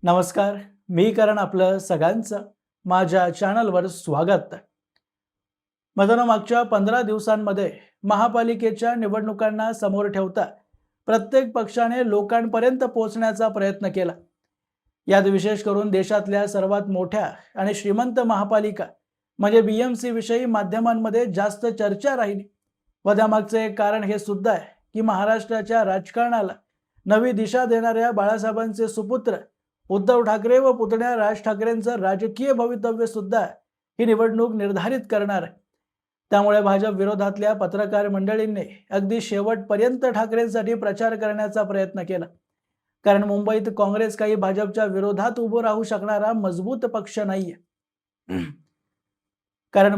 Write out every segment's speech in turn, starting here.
नमस्कार. मी करण आपलं सगळ्यांचं माझ्या चॅनलवर स्वागत. मित्रांनो, मागच्या 15 दिवसांमध्ये महापालिकेच्या निवडणुकांना समोर ठेवता प्रत्येक पक्षाने लोकांपर्यंत पोहोचण्याचा प्रयत्न केला. यात विशेष करून देशातल्या सर्वात मोठ्या आणि श्रीमंत महापालिका म्हणजे बीएमसी विषयी माध्यमांमध्ये जास्त चर्चा राहिली. व त्यामागचे एक कारण हे सुद्धा आहे की महाराष्ट्राच्या राजकारणाला नवी दिशा देणाऱ्या बाळासाहेबांचे सुपुत्र उद्धव ठाकरे व पुतण्या राज ठाकरेंचं राजकीय भवितव्य सुद्धा ही निवडणूक निर्धारित करणार आहे. त्यामुळे भाजप विरोधातल्या पत्रकार मंडळींनी अगदी शेवटपर्यंत ठाकरेंसाठी प्रचार करण्याचा प्रयत्न केला. कारण मुंबईत काँग्रेस काही भाजपच्या विरोधात उभं राहू शकणारा मजबूत पक्ष नाहीये. कारण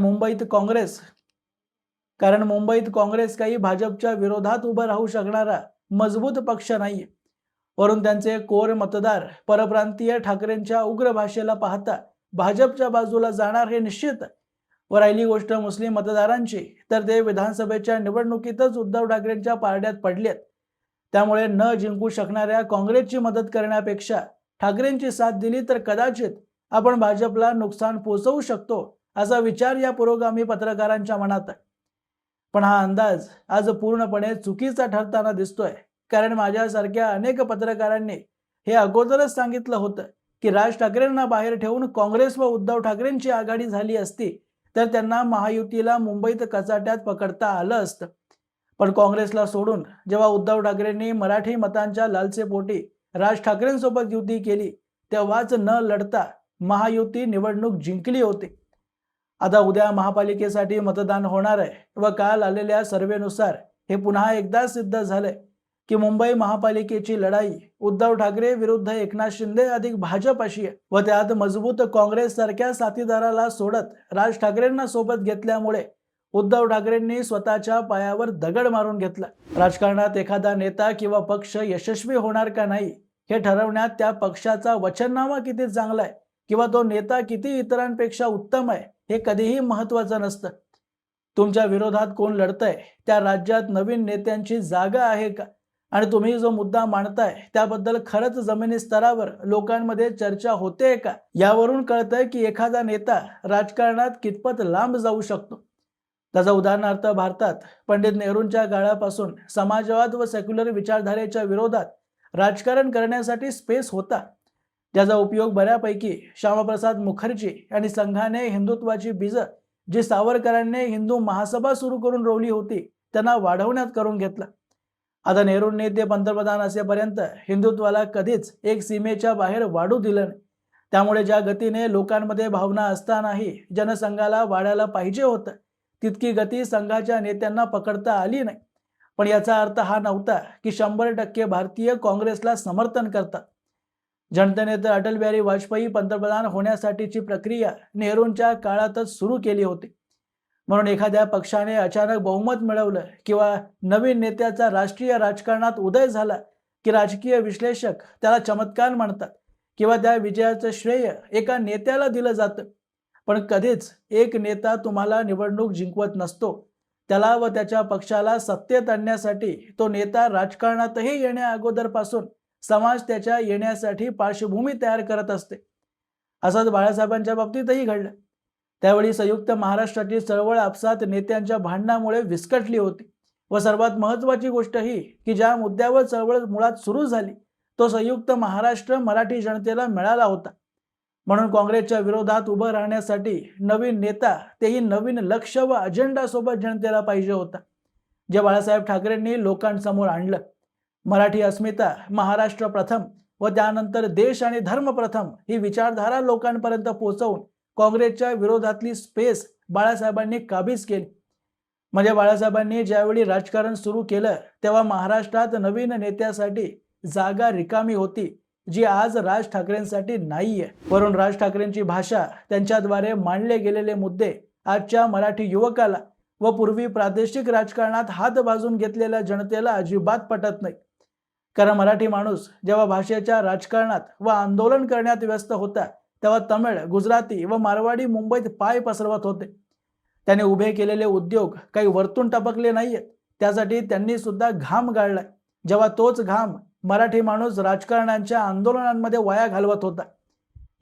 मुंबईत काँग्रेस काही भाजपच्या विरोधात उभं राहू शकणारा मजबूत पक्ष नाहीये. वरून त्यांचे कोर मतदार परप्रांतीय ठाकरेंच्या उग्र भाषेला पाहता भाजपच्या बाजूला जाणार हे निश्चित. व राहिली गोष्ट मुस्लिम मतदारांची, तर ते विधानसभेच्या निवडणुकीतच उद्धव ठाकरेंच्या पारड्यात पडलेत. त्यामुळे न जिंकू शकणाऱ्या काँग्रेसची मदत करण्यापेक्षा ठाकरेंची साथ दिली तर कदाचित आपण भाजपला नुकसान पोहोचवू शकतो असा विचार या पुरोगामी पत्रकारांच्या मनात आहे. पण हा अंदाज आज पूर्णपणे चुकीचा ठरताना दिसतोय. कारण माझ्यासारख्या अनेक पत्रकारांनी हे अगोदरच सांगितलं होतं की राज ठाकरेंना बाहेर ठेवून काँग्रेस व उद्धव ठाकरेंची आघाडी झाली असती तर त्यांना महायुतीला मुंबईत कचाट्यात पकडता आलं असतं. पण काँग्रेसला सोडून जेव्हा उद्धव ठाकरेंनी मराठी मतांच्या लालसेपोटी राज ठाकरेंसोबत युती केली तेव्हाच न लढता महायुती निवडणूक जिंकली होती. आता उद्या महापालिकेसाठी मतदान होणार आहे व काल आलेल्या सर्वेनुसार हे पुन्हा एकदा सिद्ध झालंय की मुंबई महापालिकेची लढाई उद्धव ठाकरे विरुद्ध एकनाथ शिंदे अधिक भाजप अशी आहे. व त्यात मजबूत काँग्रेस सारख्या साथीदाराला सोडत राज ठाकरेंना सोबत घेतल्यामुळे उद्धव ठाकरेंनी स्वतःच्या पायावर दगड मारून घेतला. राजकारणात एखादा नेता किंवा पक्ष यशस्वी होणार का नाही हे ठरवण्यात त्या पक्षाचा वचननामा किती चांगला आहे किंवा तो नेता किती इतरांपेक्षा उत्तम आहे हे कधीही महत्त्वाचं नसतं. तुमच्या विरोधात कोण लढतंय, त्या राज्यात नवीन नेत्यांची जागा आहे का, आणि तुम्ही जो मुद्दा मांडताय त्याबद्दल खरंच जमिनी स्तरावर लोकांमध्ये चर्चा होते का, यावरून कळतंय की एखादा नेता राजकारणात कितपत लांब जाऊ शकतो. त्याचा उदाहरणार्थ भारतात पंडित नेहरूंच्या काळापासून समाजवाद व सेक्युलर विचारधारेच्या विरोधात राजकारण करण्यासाठी स्पेस होता, ज्याचा उपयोग बऱ्यापैकी श्यामाप्रसाद मुखर्जी आणि संघाने हिंदुत्वाची बीजं जी सावरकरांनी हिंदू महासभा सुरू करून रोवली होती त्यांना वाढवण्यात करून घेतला. आता नेहरूंनी ते पंतप्रधान असेपर्यंत हिंदुत्वाला कधीच एक सीमेच्या बाहेर वाढू दिलं नाही. त्यामुळे ज्या गतीने लोकांमध्ये भावना असतानाही जनसंघाला वाढायला पाहिजे होतं तितकी गती संघाच्या नेत्यांना पकडता आली नाही. पण याचा अर्थ हा नव्हता की 100% भारतीय काँग्रेसला समर्थन करतात. जनतेने तर अटल बिहारी वाजपेयी पंतप्रधान होण्यासाठीची प्रक्रिया नेहरूंच्या काळातच सुरू केली होती. म्हणून एखाद्या पक्षाने अचानक बहुमत मिळवलं किंवा नवीन नेत्याचा राष्ट्रीय राजकारणात उदय झाला की राजकीय विश्लेषक त्याला चमत्कार म्हणतात किंवा त्या विजयाचं श्रेय एका नेत्याला दिलं जातं. पण कधीच एक नेता तुम्हाला निवडणूक जिंकवत नसतो. त्याला व त्याच्या पक्षाला सत्तेत आणण्यासाठी तो नेता राजकारणातही येण्या अगोदरपासून समाज त्याच्या येण्यासाठी पार्श्वभूमी तयार करत असते. असंच बाळासाहेबांच्या बाबतीतही घडलं. त्यावेळी संयुक्त महाराष्ट्राची चळवळ आपसात नेत्यांच्या भांडणामुळे विस्कटली होती. व सर्वात महत्त्वाची गोष्ट ही की ज्या मुद्द्यावर चळवळ मुळात सुरू झाली तो संयुक्त महाराष्ट्र मराठी जनतेला मिळाला होता. म्हणून काँग्रेसच्या विरोधात उभं राहण्यासाठी नवीन नेता, तेही नवीन लक्ष व अजेंडा सोबत जनतेला पाहिजे होता, जे बाळासाहेब ठाकरेंनी लोकांसमोर आणलं. मराठी अस्मिता, महाराष्ट्र प्रथम व त्यानंतर देश आणि धर्म प्रथम ही विचारधारा लोकांपर्यंत पोहोचवून काँग्रेसच्या विरोधातली स्पेस बाळासाहेबांनी काबीज केली. म्हणजे बाळासाहेबांनी ज्यावेळी राजकारण सुरू केलं तेव्हा महाराष्ट्रात नवीन नेत्यासाठी जागा रिकामी होती, जी आज राज ठाकरेंसाठी नाहीये. वरून राज ठाकरेंची भाषा, त्यांच्याद्वारे मांडले गेलेले मुद्दे आजच्या मराठी युवकाला व पूर्वी प्रादेशिक राजकारणात हात बाजून घेतलेल्या जनतेला अजिबात पटत नाही. कारण मराठी माणूस जेव्हा भाषेच्या राजकारणात व आंदोलन करण्यात व्यस्त होता तेव्हा तमिळ, गुजराती व मारवाडी मुंबईत पाय पसरवत होते. त्याने उभे केलेले उद्योग काही वरतून टपकले नाहीयेत, त्यासाठी त्यांनी सुद्धा घाम गाळलाय. जेव्हा तोच घाम मराठी माणूस राजकारण्यांच्या आंदोलनांमध्ये वाया घालवत होता।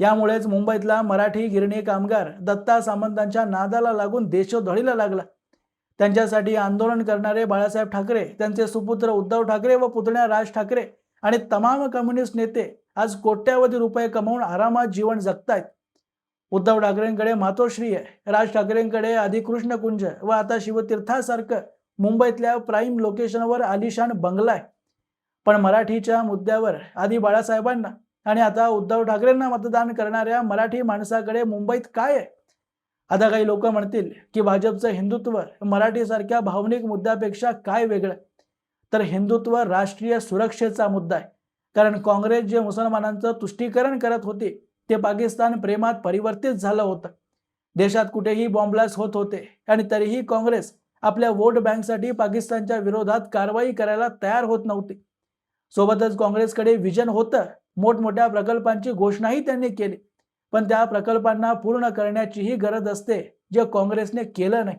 यामुळेच मुंबईतला मराठी गिरणी कामगार दत्ता सामंतांच्या नादाला लागून देशोधडीला लागला। त्यांच्यासाठी आंदोलन करणारे बाळासाहेब ठाकरे, त्यांचे सुपुत्र उद्धव ठाकरे व पुतण्या राज ठाकरे आणि तमाम कम्युनिस्ट नेते आज कोट्यावधी रुपये कमवून आरामात जीवन जगतायत। उद्धव ठाकरेंकडे मातोश्री आहे, राज ठाकरेंकडे अधिकृष्ण कुंज व आता शिवतीर्थासारखं मुंबईतल्या प्राईम लोकेशनवर आलिशान बंगला आहे। पण मराठीच्या मुद्द्यावर आधी बाळासाहेबांना आणि आता उद्धव ठाकरेंना मतदान करणाऱ्या मराठी माणसाकडे मुंबईत काय आहे? आता काही लोक म्हणतील की भाजपचं हिंदुत्व मराठीसारख्या भावनिक मुद्द्यापेक्षा काय वेगळं? तर हिंदुत्व राष्ट्रीय सुरक्षेचा मुद्दा आहे। कारण काँग्रेस जे मुसलमानांचं तुष्टीकरण करत होते ते पाकिस्तान प्रेमात परिवर्तित झालं होतं। देशात कुठेही बॉम्बलास्ट होत होते आणि तरीही काँग्रेस आपल्या वोट बँकसाठी पाकिस्तानच्या विरोधात कारवाई करायला तयार होत नव्हती। सोबतच काँग्रेसकडे विजन होतं, मोठमोठ्या प्रकल्पांची घोषणाही त्यांनी केली, पण त्या प्रकल्पांना पूर्ण करण्याचीही गरज असते, जे काँग्रेसने केलं नाही।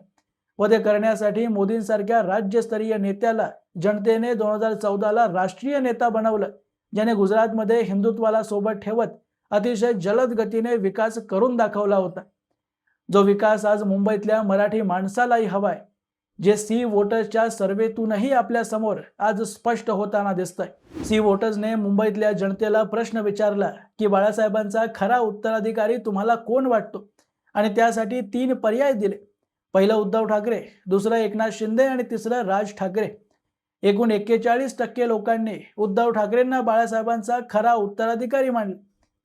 व ते करण्यासाठी मोदींसारख्या राज्यस्तरीय नेत्याला जनतेने 2014ला राष्ट्रीय नेता बनवलं, ज्याने गुजरातमध्ये हिंदुत्वाला सोबत ठेवत अतिशय जलद गतीने विकास करून दाखवला होता। जो विकास आज मुंबईतल्या मराठी माणसालाही हवाय, जे सी वोटर्सच्या सर्वेतूनही आपल्या समोर आज स्पष्ट होताना दिसतंय। सी वोटर्सने मुंबईतल्या जनतेला प्रश्न विचारला की बाळासाहेबांचा खरा उत्तराधिकारी तुम्हाला कोण वाटतो, आणि त्यासाठी 3 पर्याय दिले। पहिलं उद्धव ठाकरे, दुसरं एकनाथ शिंदे आणि तिसरं राज ठाकरे। एकूण 41% लोकांनी उद्धव ठाकरेंना बाळासाहेबांचा खरा उत्तराधिकारी मानले,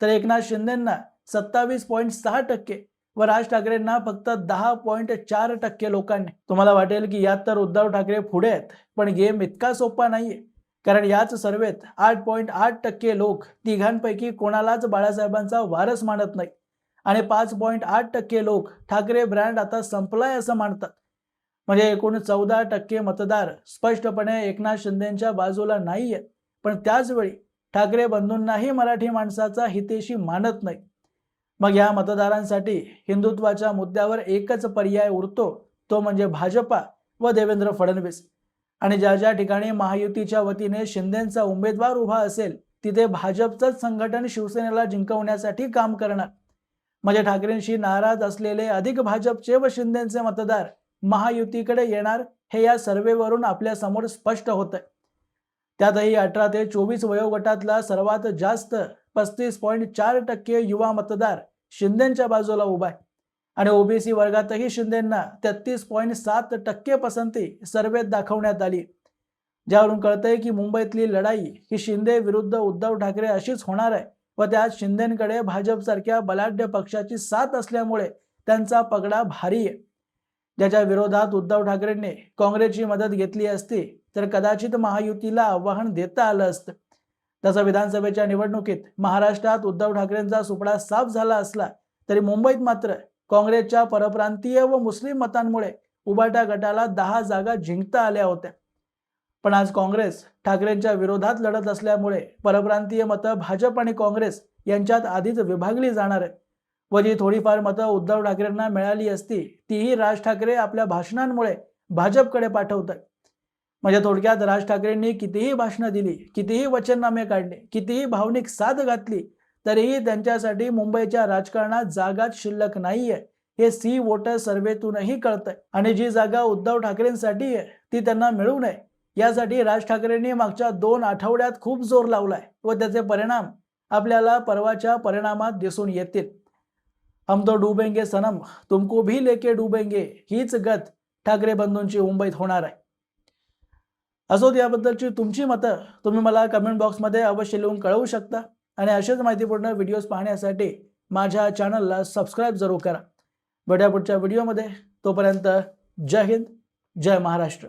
तर एकनाथ शिंदेंना 27.6% व राज ठाकरेंना फक्त 10.4% लोकांनी। तुम्हाला वाटेल की यात तर उद्धव ठाकरे पुढे आहेत, पण गेम इतका सोपा नाहीये। कारण याच सर्वेत 8.8% लोक तिघांपैकी कोणालाच बाळासाहेबांचा वारस मानत नाही आणि 5.8% लोक ठाकरे ब्रँड आता संपलाय असं मानतात। म्हणजे एकूण 14% मतदार स्पष्टपणे एकनाथ शिंदेंच्या बाजूला नाहीये, पण त्याचवेळी ठाकरे बंधूंनाही मराठी माणसाचा हितेशी मानत नाही। मग या मतदारांसाठी हिंदुत्वाच्या मुद्द्यावर एकच पर्याय उरतो, तो म्हणजे भाजपा व देवेंद्र फडणवीस। आणि ज्या ज्या ठिकाणी महायुतीच्या वतीने शिंदेंचा उमेदवार उभा असेल तिथे भाजपचंच संघटन शिवसेनेला जिंकवण्यासाठी काम करणार। म्हणजे ठाकरेंशी नाराज असलेले अधिक भाजपचे व शिंदेंचे मतदार महायुतीकडे येणार, हे या सर्वेवरून आपल्या समोर स्पष्ट होतंय। त्यातही 18 ते 24 वयोगटातला सर्वात जास्त 35.4% युवा मतदार शिंदेंच्या बाजूला उभा आहे आणि ओबीसी वर्गातही शिंदेंना 33.7% पसंती सर्वेत दाखवण्यात आली। ज्यावरून कळतंय की मुंबईतली लढाई ही शिंदे विरुद्ध उद्धव ठाकरे अशीच होणार आहे व त्यात शिंदेंकडे भाजपसारख्या बलाढ्य पक्षाची साथ असल्यामुळे त्यांचा पगडा भारी आहे। ज्याच्या विरोधात उद्धव ठाकरेंनी काँग्रेसची मदत घेतली असती तर कदाचित महायुतीला आव्हान देता आलं असतं। तसं विधानसभेच्या निवडणुकीत महाराष्ट्रात उद्धव ठाकरेंचा सुपडा साफ झाला असला तरी मुंबईत मात्र काँग्रेसच्या परप्रांतीय व मुस्लिम मतांमुळे उबाटा गटाला 10 जागा जिंकता आल्या होत्या। पण आज काँग्रेस ठाकरेंच्या विरोधात लढत असल्यामुळे परप्रांतीय मतं भाजप आणि काँग्रेस यांच्यात आधीच विभागली जाणार आहेत व जी थोडीफार मतं उद्धव ठाकरेंना मिळाली असती तीही राज ठाकरे आपल्या भाषणांमुळे भाजपकडे पाठवतात। म्हणजे थोडक्यात राज ठाकरेंनी कितीही भाषणं दिली, कितीही वचननामे काढले, कितीही भावनिक साथ घातली, तरीही त्यांच्यासाठी मुंबईच्या राजकारणात जागाच शिल्लक नाहीये, हे सी वोटर सर्वेतूनही कळतंय। आणि जी जागा उद्धव ठाकरेंसाठी आहे ती त्यांना मिळू नये यासाठी राज ठाकरेंनी मागच्या 2 आठवड्यात खूप जोर लावलाय व त्याचे परिणाम आपल्याला परवाच्या परिणामात दिसून येतील। हम तो डूबेंगे सनम, तुमको भी लेके डूबेंगे हीच गत ठाकरे बंधूंची मुंबईत होणार आहे। असोत याबद्दलची तुमची मतं तुम्ही मला कमेंट बॉक्समध्ये अवश्य लिहून कळवू शकता आणि अशाच माहितीपूर्ण व्हिडिओज पाहण्यासाठी माझ्या चॅनलला सबस्क्राइब जरूर करा। भेटूया पुढच्या व्हिडिओमध्ये, तोपर्यंत जय हिंद, जय महाराष्ट्र।